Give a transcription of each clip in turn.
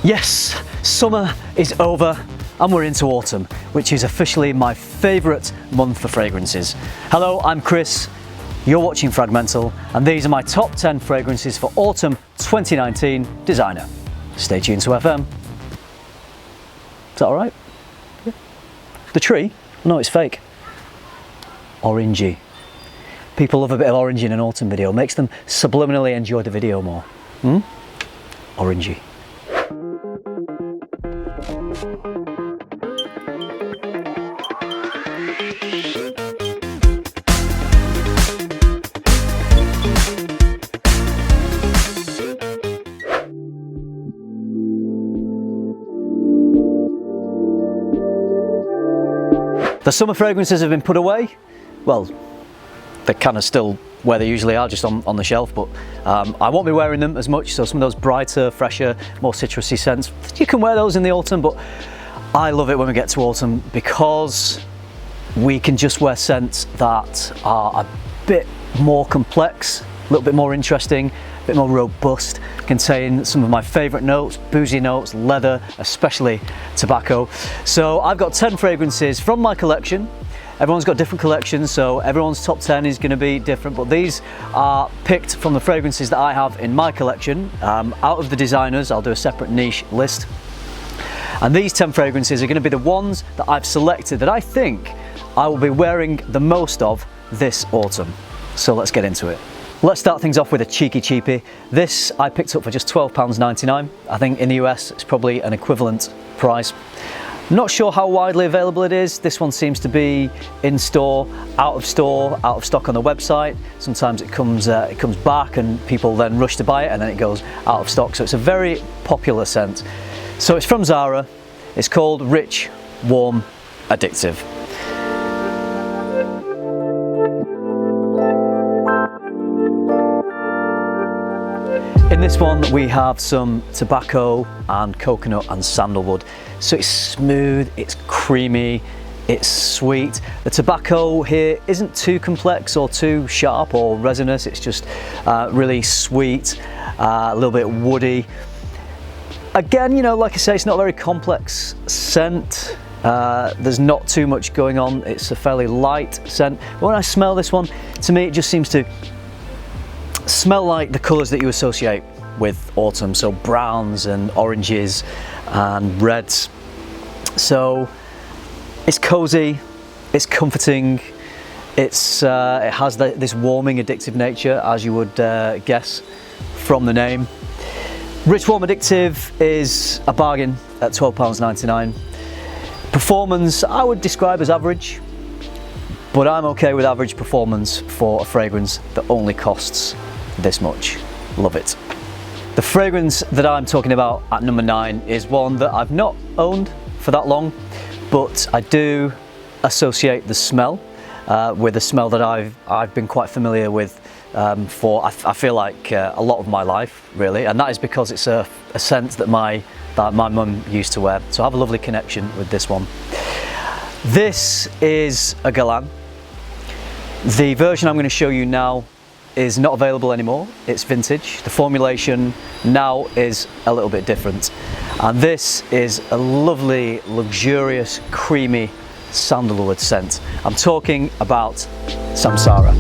Yes, summer is over and we're into autumn, which is officially my favourite month for fragrances. Hello, I'm Chris, you're watching FRAG-MENTAL, and these are my top 10 fragrances for autumn 2019 designer. Stay tuned to FM. Is that alright? Yeah. The tree? No, it's fake. Orangey. People love a bit of orange in an autumn video, makes them subliminally enjoy the video more. Orangey. The summer fragrances have been put away. Well, they're kind of still where they usually are, just on the shelf, but I won't be wearing them as much, so some of those brighter, fresher, more citrusy scents, you can wear those in the autumn, but I love it when we get to autumn because we can just wear scents that are a bit more complex, a little bit more interesting, a bit more robust, contain some of my favourite notes, boozy notes, leather, especially tobacco. So I've got 10 fragrances from my collection. Everyone's got different collections, so everyone's top 10 is going to be different, but these are picked from the fragrances that I have in my collection. Out of the designers, I'll do a separate niche list. And these 10 fragrances are going to be the ones that I've selected that I think I will be wearing the most of this autumn. So let's get into it. Let's start things off with a cheeky cheapie. This I picked up for just £12.99. I think in the US it's probably an equivalent price. Not sure how widely available it is. This one seems to be in store, out of stock on the website. Sometimes it comes back and people then rush to buy it and then it goes out of stock. So it's a very popular scent. So it's from Zara. It's called Rich, Warm, Addictive. In this one we have some tobacco and coconut and sandalwood. So it's smooth, it's creamy, it's sweet. The tobacco here isn't too complex or too sharp or resinous, it's just really sweet, a little bit woody. Again, you know, like I say, it's not a very complex scent. There's not too much going on, it's a fairly light scent. But when I smell this one, to me it just seems to smell like the colours that you associate with autumn, so browns and oranges and reds. So it's cozy, it's comforting, it has this warming, addictive nature, as you would guess from the name. Rich Warm Addictive is a bargain at £12.99. Performance I would describe as average, but I'm okay with average performance for a fragrance that only costs this much. Love it. The fragrance that I'm talking about at number 9 is one that I've not owned for that long, but I do associate the smell with a smell that I've been quite familiar with for I feel like a lot of my life, really, and that is because it's a scent that my mum used to wear. So I have a lovely connection with this one. This is a Guerlain. The version I'm going to show you now is not available anymore. It's vintage. The formulation now is a little bit different. And this is a lovely, luxurious, creamy sandalwood scent. I'm talking about Samsara.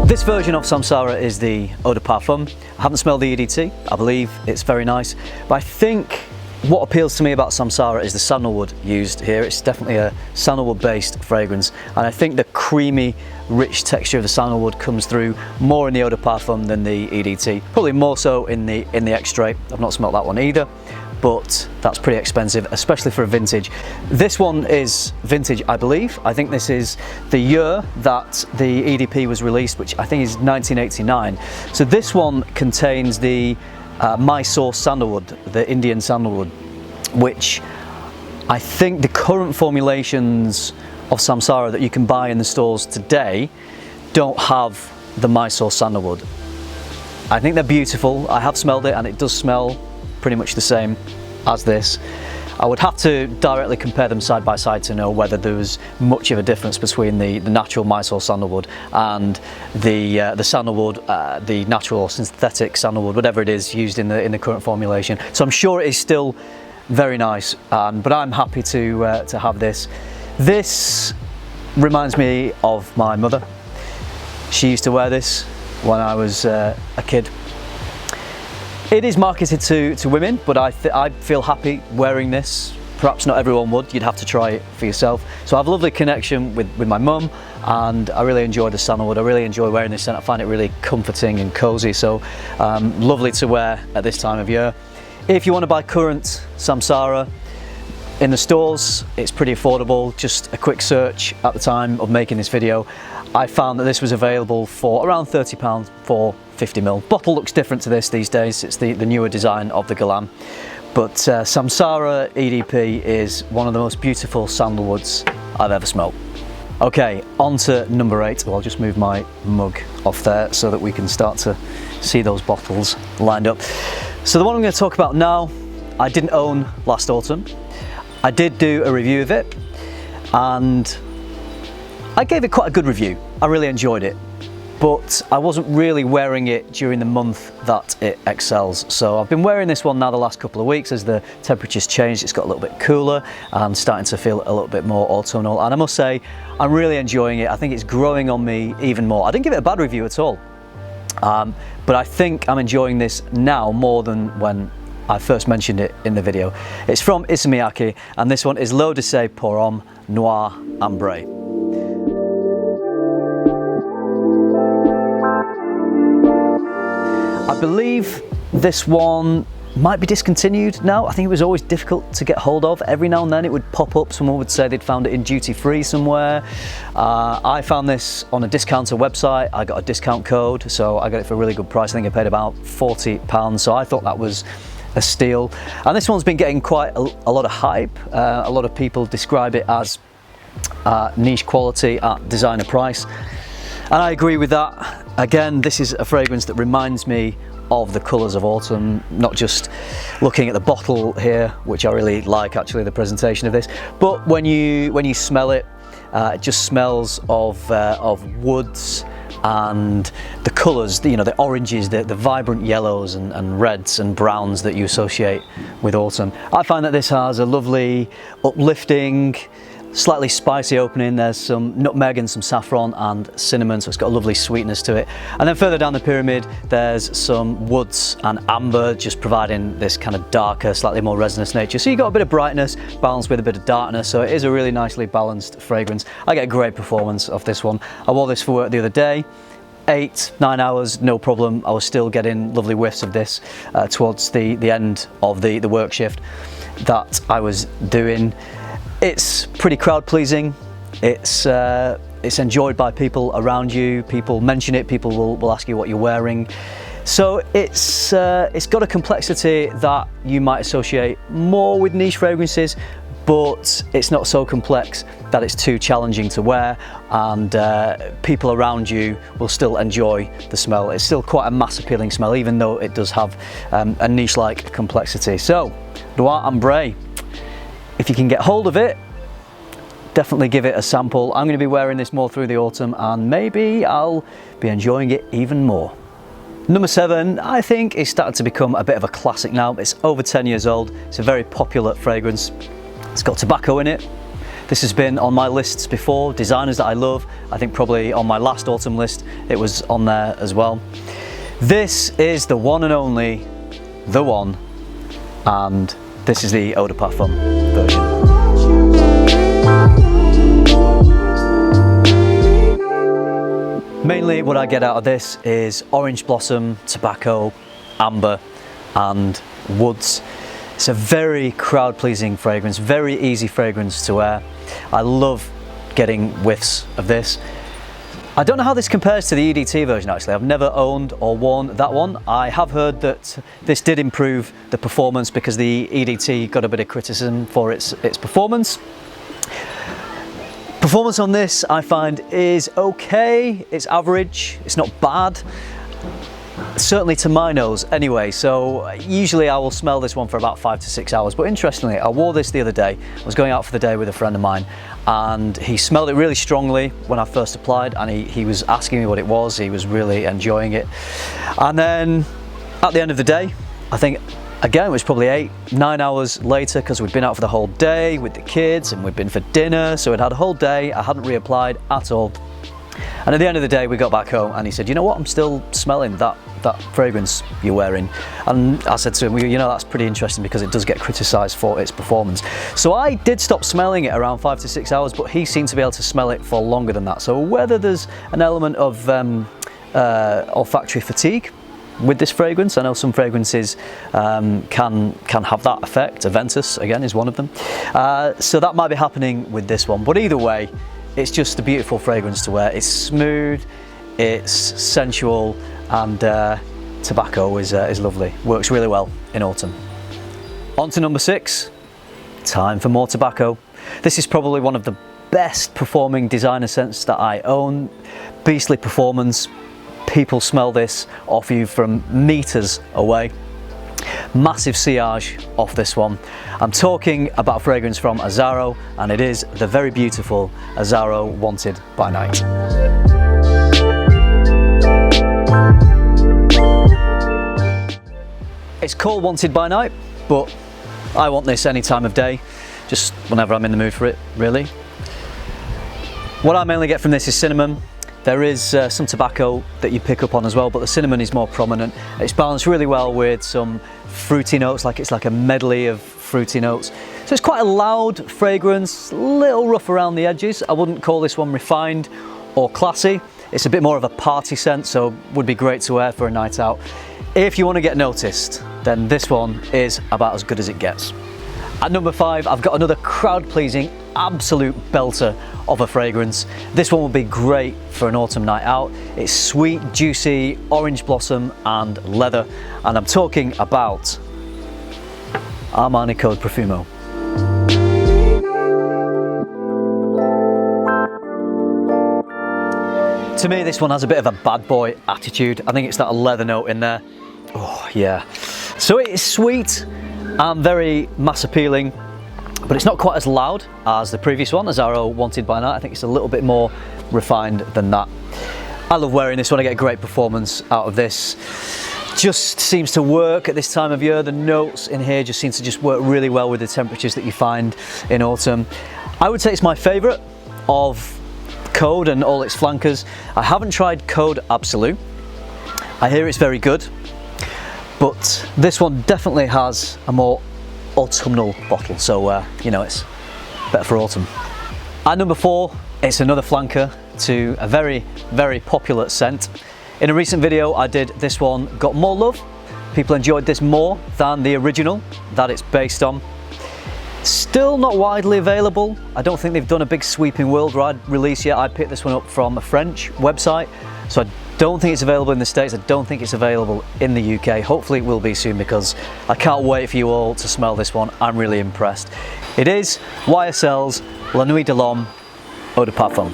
This version of Samsara is the Eau de Parfum. I haven't smelled the EDT. I believe it's very nice, but I think what appeals to me about Samsara is the sandalwood used here. It's definitely a sandalwood based fragrance, and I think the creamy, rich texture of the sandalwood comes through more in the Eau de Parfum than the EDT. Probably more so in the extrait. I've not smelled that one either, but that's pretty expensive, especially for a vintage. This one is vintage, I believe. I think this is the year that the EDP was released, which I think is 1989. So this one contains the Mysore sandalwood, the Indian sandalwood, which I think the current formulations of Samsara that you can buy in the stores today don't have the Mysore sandalwood. I think they're beautiful. I have smelled it and it does smell pretty much the same as this. I would have to directly compare them side by side to know whether there was much of a difference between the natural Mysore sandalwood and the sandalwood, the natural or synthetic sandalwood, whatever it is used in the current formulation. So I'm sure it is still very nice, but I'm happy to have this. This reminds me of my mother. She used to wear this when I was a kid. It is marketed to women, but I feel happy wearing this. Perhaps not everyone would, you'd have to try it for yourself. So I have a lovely connection with my mum, and I really enjoy the sandalwood. I really enjoy wearing this scent. I find it really comforting and cozy, so lovely to wear at this time of year. If you want to buy current Samsara in the stores, it's pretty affordable. Just a quick search at the time of making this video, I found that this was available for around £30 for 50ml. Bottle looks different to this these days. It's the newer design of the Guerlain. But Samsara EDP is one of the most beautiful sandalwoods I've ever smelled. Okay, on to number 8. Well, I'll just move my mug off there so that we can start to see those bottles lined up. So the one I'm going to talk about now, I didn't own last autumn. I did do a review of it, and I gave it quite a good review. I really enjoyed it, but I wasn't really wearing it during the month that it excels. So I've been wearing this one now the last couple of weeks as the temperature's changed. It's got a little bit cooler and starting to feel a little bit more autumnal. And I must say, I'm really enjoying it. I think it's growing on me even more. I didn't give it a bad review at all, but I think I'm enjoying this now more than when I first mentioned it in the video. It's from Issey Miyake, and this one is Dolce Pour Homme Noir Ambré. I believe this one might be discontinued now. I think it was always difficult to get hold of. Every now and then it would pop up. Someone would say they'd found it in duty free somewhere. I found this on a discounter website. I got a discount code, so I got it for a really good price. I think I paid about £40, so I thought that was a steal. And this one's been getting quite a lot of hype. A lot of people describe it as niche quality at designer price, and I agree with that. Again, this is a fragrance that reminds me of the colours of autumn, not just looking at the bottle here, which I really like actually, the presentation of this, but when you smell it, it just smells of woods and the colours, you know, the oranges, the vibrant yellows and reds and browns that you associate with autumn. I find that this has a lovely, uplifting, slightly spicy opening. There's some nutmeg and some saffron and cinnamon, so it's got a lovely sweetness to it. And then further down the pyramid, there's some woods and amber, just providing this kind of darker, slightly more resinous nature. So you got a bit of brightness balanced with a bit of darkness, so it is a really nicely balanced fragrance. I get a great performance of this one. I wore this for work the other day. 8-9 hours, no problem. I was still getting lovely whiffs of this towards the end of the work shift that I was doing. It's pretty crowd pleasing. It's enjoyed by people around you. People mention it. People will ask you what you're wearing. So it's got a complexity that you might associate more with niche fragrances, but it's not so complex that it's too challenging to wear, and people around you will still enjoy the smell. It's still quite a mass appealing smell, even though it does have a niche-like complexity. So, Noir Ambré. If you can get hold of it, definitely give it a sample. I'm going to be wearing this more through the autumn, and maybe I'll be enjoying it even more. Number 7, I think, is starting to become a bit of a classic now. It's over 10 years old. It's a very popular fragrance. It's got tobacco in it. This has been on my lists before, designers that I love. I think probably on my last autumn list, it was on there as well. This is the one and only, the one, and this is the Eau de Parfum version. Mainly what I get out of this is orange blossom, tobacco, amber and woods. It's a very crowd pleasing fragrance, very easy fragrance to wear. I love getting whiffs of this. I don't know how this compares to the EDT version actually. I've never owned or worn that one. I have heard that this did improve the performance because the EDT got a bit of criticism for its performance. Performance on this I find is okay, it's average, it's not bad. certainly to my nose anyway. So usually I will smell this one for about 5 to 6 hours, but interestingly, I wore this the other day. I was going out for the day with a friend of mine, and he smelled it really strongly when I first applied, and he was asking me what it was. He was really enjoying it. And then at the end of the day, I think again, it was probably 8-9 hours later, because we'd been out for the whole day with the kids and we'd been for dinner, so we'd had a whole day. I hadn't reapplied at all. And at the end of the day, we got back home and he said, you know what, I'm still smelling that fragrance you're wearing. And I said to him, well, you know, that's pretty interesting because it does get criticised for its performance. So I did stop smelling it around 5 to 6 hours, but he seemed to be able to smell it for longer than that. So whether there's an element of olfactory fatigue with this fragrance, I know some fragrances can have that effect. Aventus again is one of them, so that might be happening with this one. But either way, it's just a beautiful fragrance to wear. It's smooth, it's sensual, and tobacco is lovely. Works really well in autumn. On to number 6. Time for more tobacco. This is probably one of the best performing designer scents that I own. Beastly performance. People smell this off you from meters away. Massive sillage off this one. I'm talking about a fragrance from Azzaro, and it is the very beautiful Azzaro Wanted by Night. It's called Wanted by Night, but I want this any time of day, just whenever I'm in the mood for it, really. What I mainly get from this is cinnamon. There is some tobacco that you pick up on as well, but the cinnamon is more prominent. It's balanced really well with some fruity notes, like it's like a medley of fruity notes. So it's quite a loud fragrance, a little rough around the edges. I wouldn't call this one refined or classy. It's a bit more of a party scent, so would be great to wear for a night out. If you want to get noticed, then this one is about as good as it gets. At number 5, I've got another crowd-pleasing, absolute belter of a fragrance. This one would be great for an autumn night out. It's sweet, juicy, orange blossom and leather, and I'm talking about Armani Code Profumo. To me, this one has a bit of a bad boy attitude. I think it's that leather note in there. Oh yeah. So it's sweet and very mass appealing, but it's not quite as loud as the previous one, Azzaro Wanted by Night. I think it's a little bit more refined than that. I love wearing this one. I get a great performance out of this. Just seems to work at this time of year. The notes in here just seem to just work really well with the temperatures that you find in autumn. I would say it's my favourite of Code and all its flankers. I haven't tried Code Absolute. I hear it's very good, but this one definitely has a more autumnal bottle, so you know, it's better for autumn. At number 4, it's another flanker to a very, very popular scent. In a recent video I did this one, got more love. People enjoyed this more than the original that it's based on. Still not widely available. I don't think they've done a big sweeping worldwide release yet. I picked this one up from a French website, so I don't think it's available in the States. I don't think it's available in the UK. Hopefully it will be soon, because I can't wait for you all to smell this one. I'm really impressed. It is YSL's La Nuit de l'Homme Eau de Parfum.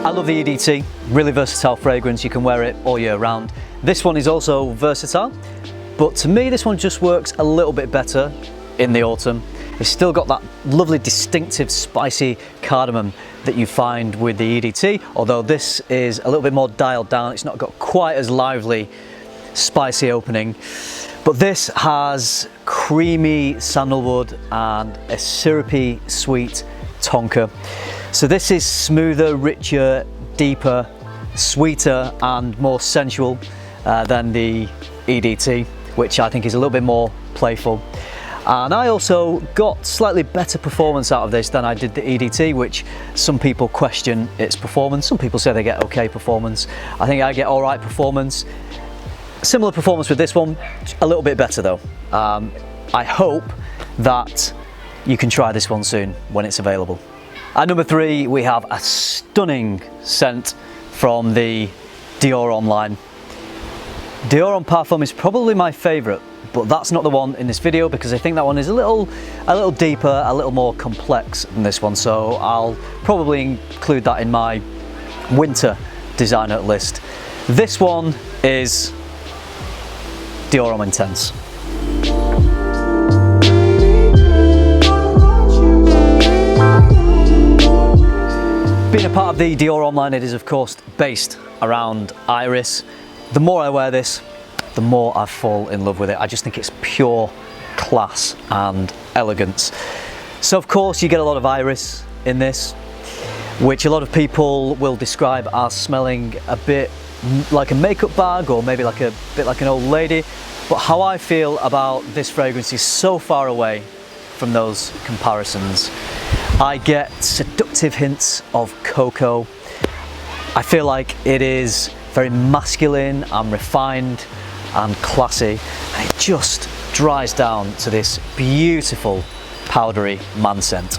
I love the EDT, really versatile fragrance. You can wear it all year round. This one is also versatile, but to me this one just works a little bit better in the autumn. It's still got that lovely distinctive spicy cardamom that you find with the EDT, although this is a little bit more dialed down. It's not got quite as lively spicy opening, but this has creamy sandalwood and a syrupy sweet tonka. So this is smoother, richer, deeper, sweeter and more sensual than the EDT, which I think is a little bit more playful. And I also got slightly better performance out of this than I did the EDT, which some people question its performance. Some people say they get okay performance. I think I get all right performance. Similar performance with this one, a little bit better though. I hope that you can try this one soon when it's available. At number 3, we have a stunning scent from the Dior Homme line. Dior Homme Parfum is probably my favourite but that's not the one in this video because I think that one is a little deeper, a little more complex than this one. So I'll probably include that in my winter designer list. This one is Dior Homme Intense. Being a part of the Dior Homme line, it is of course based around iris. The more I wear this, the more I fall in love with it. I just think it's pure class and elegance. So of course you get a lot of iris in this, which a lot of people will describe as smelling a bit like a makeup bag or maybe like a bit like an old lady. But how I feel about this fragrance is so far away from those comparisons. I get seductive hints of cocoa. I feel like it is very masculine and refined and classy, and it just dries down to this beautiful powdery man scent.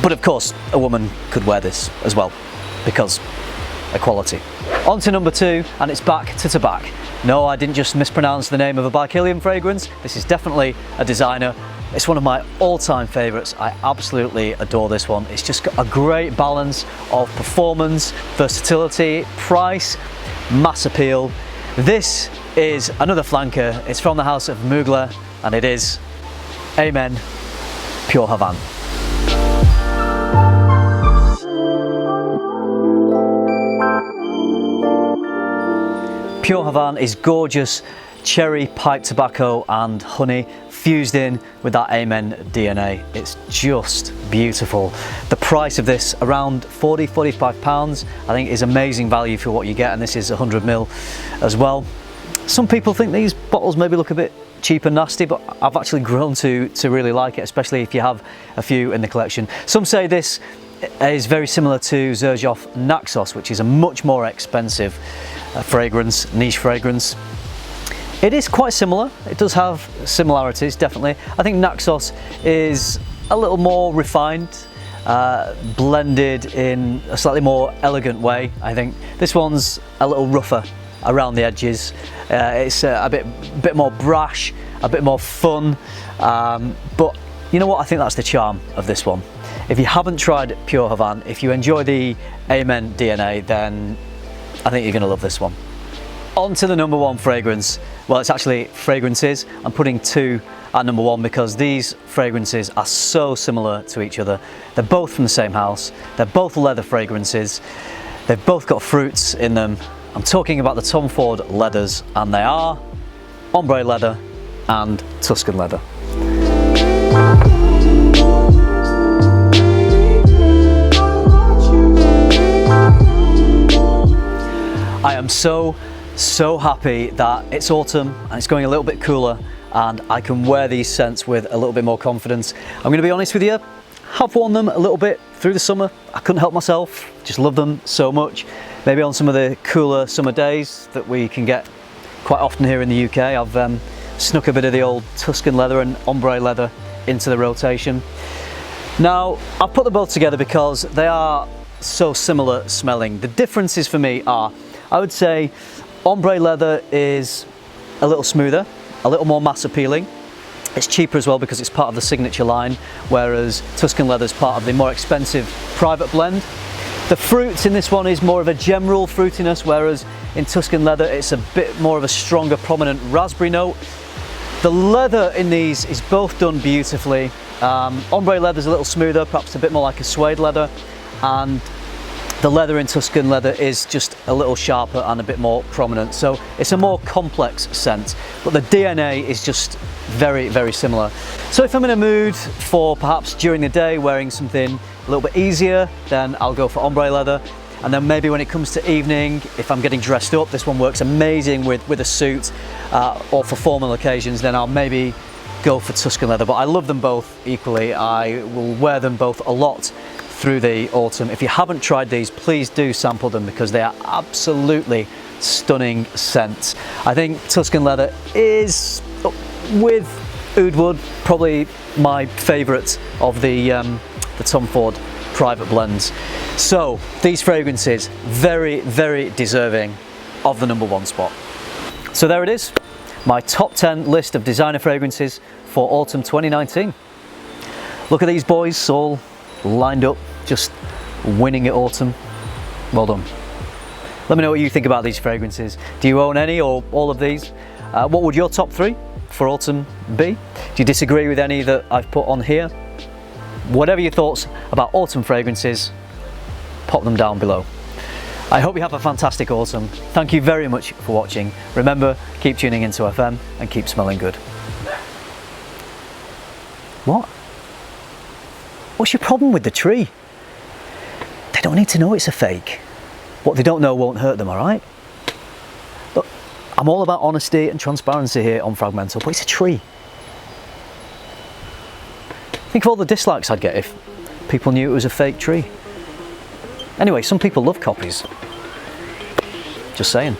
But of course a woman could wear this as well because equality. On to number 2, and it's back to tobacco. No, I didn't just mispronounce the name of a Barkillian fragrance. This is definitely a designer. It's one of my all-time favourites. I absolutely adore this one. It's just got a great balance of performance, versatility, price, mass appeal. This is another flanker. It's from the house of Mugler, and it is Amen Pure Havane. Pure Havane is gorgeous cherry, pipe tobacco and honey fused in with that Amen DNA. It's just beautiful. The price of this, around £40–45, I think is amazing value for what you get, and this is 100ml as well. Some people think these bottles maybe look a bit cheap and nasty, but I've actually grown to really like it, especially if you have a few in the collection. Some say this is very similar to Xerjoff Naxos, which is a much more expensive fragrance, niche fragrance. It is quite similar. It does have similarities, definitely. I think Naxos is a little more refined, blended in a slightly more elegant way. I think this one's a little rougher around the edges. It's a bit more brash, a bit more fun. But you know what? I think that's the charm of this one. If you haven't tried Pure Havane, if you enjoy the Amen DNA, then I think you're going to love this one. On to the number 1 fragrance. Well, it's actually fragrances. I'm putting 2 at number 1 because these fragrances are so similar to each other. They're both from the same house. They're both leather fragrances. They've both got fruits in them. I'm talking about the Tom Ford leathers, and they are Ombre leather and Tuscan leather. I am so happy that it's autumn and it's going a little bit cooler and I can wear these scents with a little bit more confidence. I'm going to be honest with you, have worn them a little bit through the summer. I couldn't help myself, just love them so much. Maybe on some of the cooler summer days that we can get quite often here in the UK, I've snuck a bit of the old Tuscan leather and Ombre leather into the rotation. Now, I've put them both together because they are so similar smelling. The differences for me are, I would say Ombre leather is a little smoother, a little more mass appealing. It's cheaper as well because it's part of the signature line, whereas Tuscan leather is part of the more expensive private blend. The fruits in this one is more of a general fruitiness, whereas in Tuscan leather it's a bit more of a stronger prominent raspberry note. The leather in these is both done beautifully. Ombre leather is a little smoother, perhaps a bit more like a suede leather, and the leather in Tuscan leather is just a little sharper and a bit more prominent. So it's a more complex scent, but the DNA is just very similar. So if I'm in a mood for perhaps during the day wearing something a little bit easier, then I'll go for Ombre leather. And then maybe when it comes to evening, if I'm getting dressed up, this one works amazing with a suit or for formal occasions, then I'll maybe go for Tuscan leather. But I love them both equally. I will wear them both a lot through the autumn. If you haven't tried these, please do sample them because they are absolutely stunning scents. I think Tuscan leather is, with Oud Wood, probably my favourite of the Tom Ford private blends. So these fragrances, very deserving of the number 1 spot. So there it is, my top 10 list of designer fragrances for autumn 2019. Look at these boys all lined up, just winning at autumn. Well done. Let me know what you think about these fragrances. Do you own any or all of these? What would your top 3 for autumn be? Do you disagree with any that I've put on here? Whatever your thoughts about autumn fragrances, pop them down below. I hope you have a fantastic autumn. Thank you very much for watching. Remember, keep tuning into FM and keep smelling good. What? What's your problem with the tree? They don't need to know it's a fake. What they don't know won't hurt them, alright? Look, I'm all about honesty and transparency here on FRAG-MENTAL, but it's a tree. Think of all the dislikes I'd get if people knew it was a fake tree. Anyway, some people love copies. Just saying.